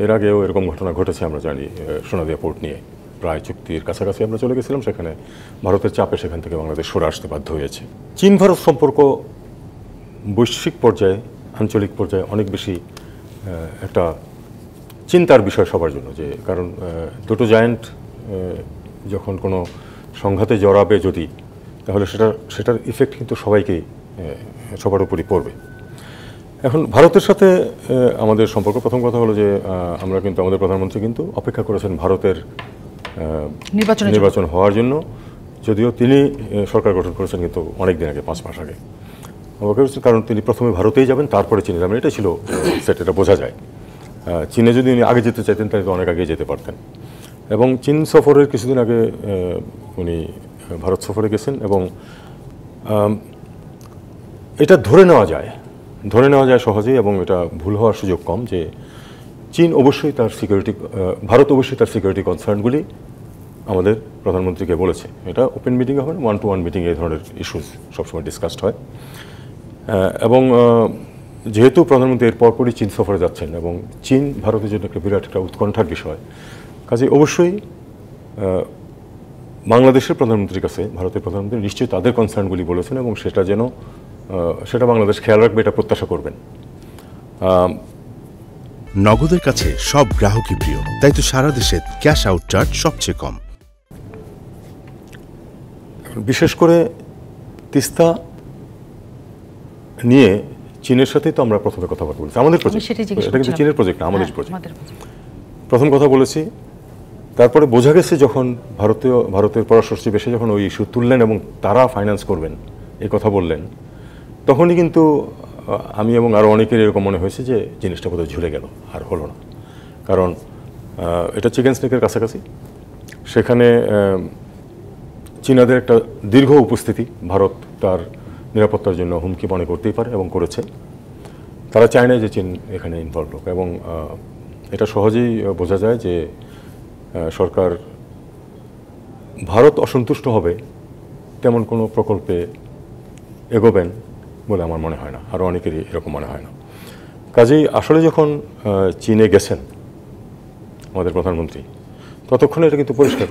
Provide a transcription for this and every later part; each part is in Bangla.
এর আগেও এরকম ঘটনা ঘটেছে আমরা জানি, সোনাদিয়া পোর্ট নিয়ে প্রায় চুক্তির কাছাকাছি আমরা চলে গেছিলাম, সেখানে ভারতের চাপে সেখান থেকে বাংলাদেশ সরে আসতে বাধ্য হয়েছে। চীন ভারত সম্পর্ক বৈশ্বিক পর্যায়ে, আঞ্চলিক পর্যায়ে অনেক বেশি একটা চিন্তার বিষয় সবার জন্য, যে কারণ দুটো জায়ান্ট যখন কোনো সংঘাতে জড়াবে যদি, তাহলে সেটার ইফেক্ট কিন্তু সবাইকেই, সবার উপরই পড়বে। এখন ভারতের সাথে আমাদের সম্পর্ক, প্রথম কথা হলো যে আমরা কিন্তু, আমাদের প্রধানমন্ত্রী কিন্তু অপেক্ষা করেছেন ভারতের নির্বাচন হওয়ার জন্য, যদিও তিনি সরকার গঠন করেছেন কিন্তু অনেক দিন আগে, 5 মাস আগে অপেক্ষা করেছেন, কারণ তিনি প্রথমে ভারতেই যাবেন, তারপরে চীনে যাবেন, এটা ছিল সেট, এটা বোঝা যায়। চীনে যদি উনি আগে যেতে চাইতেন তাহলে তো অনেক আগে যেতে পারতেন। এবং চীন সফরের কিছুদিন আগে উনি ভারত সফরে গেছেন, এবং এটা ধরে নেওয়া যায় সহজেই, এবং এটা ভুল হওয়ার সুযোগ কম, যে চীন অবশ্যই তার সিকিউরিটি, ভারত অবশ্যই তার সিকিউরিটি কনসার্নগুলি আমাদের প্রধানমন্ত্রীকে বলেছে। এটা ওপেন মিটিংয়ে হবে না, 1-to-1 মিটিংয়ে এই ধরনের ইস্যুস সবসময় ডিসকাসড হয়। এবং যেহেতু প্রধানমন্ত্রী এর পরপরই চীন সফরে যাচ্ছেন, এবং চীন ভারতের জন্য একটা বিরাট একটা উৎকণ্ঠার বিষয়, কাজে অবশ্যই বাংলাদেশের প্রধানমন্ত্রীর কাছে ভারতের প্রধানমন্ত্রী নিশ্চয়ই তাদের কনসার্নগুলি বলেছেন, এবং সেটা বাংলাদেশ খেয়াল রাখবে, এটা প্রত্যাশা করবেন। নগদের কাছে সব গ্রাহকই প্রিয়, তাই তো সারা দেশে ক্যাশ আউট চার্জ সবচেয়ে কম। বিশেষ করে তিস্তা নিয়ে চীনের সাথেই তো আমরা প্রথমে কথাবার্তা বলেছি, আমাদের প্রজেক্ট, এটা কিন্তু চীনের প্রজেক্ট না, আমাদের প্রজেক্ট। প্রথম কথা বলেছি, তারপরে বোঝা গেছে যখন ভারতের পররাষ্ট্র সচিব এসে যখন ওই ইস্যু তুললেন এবং তারা ফাইন্যান্স করবেন এই কথা বললেন, তখনই কিন্তু আমি এবং আরও অনেকের এরকম মনে হয়েছে যে জিনিসটা বোধহয় ঝুলে গেল, আর হলো না। কারণ এটা চিকেন স্নেকের কাছাকাছি, সেখানে চীনাদের একটা দীর্ঘ উপস্থিতি ভারত তার নিরাপত্তার জন্য হুমকি মনে করতেই পারে, এবং করেছে। তারা চায় না যে চীন এখানে ইনভলভ হোক, এবং এটা সহজেই বোঝা যায় যে সরকার, ভারত অসন্তুষ্ট হবে তেমন কোনো প্রকল্পে এগোবেন বলে আমার মনে হয় না, আরও অনেকেরই এরকম মনে হয় না। কাজেই আসলে যখন চীনে গেছেন আমাদের প্রধানমন্ত্রী, ততক্ষণে এটা কিন্তু পরিষ্কার,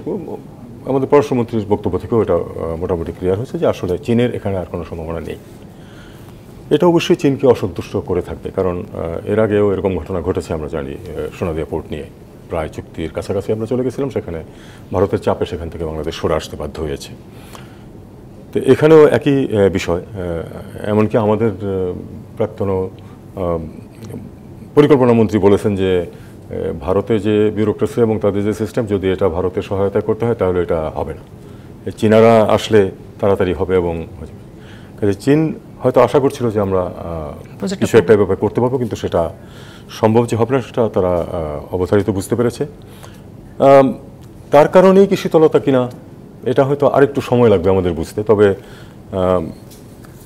আমাদের পররাষ্ট্রমন্ত্রীর বক্তব্য থেকেও এটা মোটামুটি ক্লিয়ার হয়েছে যে আসলে চীনের এখানে আর কোনো সম্ভাবনা নেই। এটা অবশ্যই চীনকে অসন্তুষ্ট করে থাকবে, কারণ এর আগেও এরকম ঘটনা ঘটেছে আমরা জানি, সোনাদিয়া পোর্ট নিয়ে প্রায় চুক্তির কাছাকাছি আমরা চলে গেছিলাম, সেখানে ভারতের চাপে সেখান থেকে বাংলাদেশ সরে আসতে বাধ্য হয়েছে। তো এখানেও একই বিষয়, এমনকি আমাদের প্রাক্তন পরিকল্পনা মন্ত্রী বলেছেন যে ভারতের যে বিউরোক্রেসি এবং তাদের যে সিস্টেম, যদি এটা ভারতের সহায়তা করতে হয় তাহলে এটা হবে না, চীনারা আসলে তাড়াতাড়ি হবে। এবং চীন হয়তো আশা করছিল যে আমরা কিছু একটা ব্যাপারে করতে পারবো, কিন্তু সেটা সম্ভব যে হবে না সেটা তারা অবধারিত বুঝতে পেরেছে। তার কারণেই কি শীতলতা কিনা, এটা হয়তো আরেকটু সময় লাগবে আমাদের বুঝতে। তবে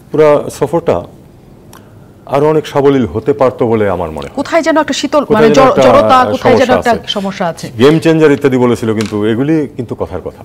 পুরা সফরটা আরো অনেক সাবলীল হতে পারতো বলে আমার মনে হয়। কোথায় যেন একটা শীতল, মানে জড়তা, কোথায় যেন একটা সমস্যা আছে, গেম চেঞ্জার ইত্যাদি বলেছিল, কিন্তু এগুলি কিন্তু কথার কথা।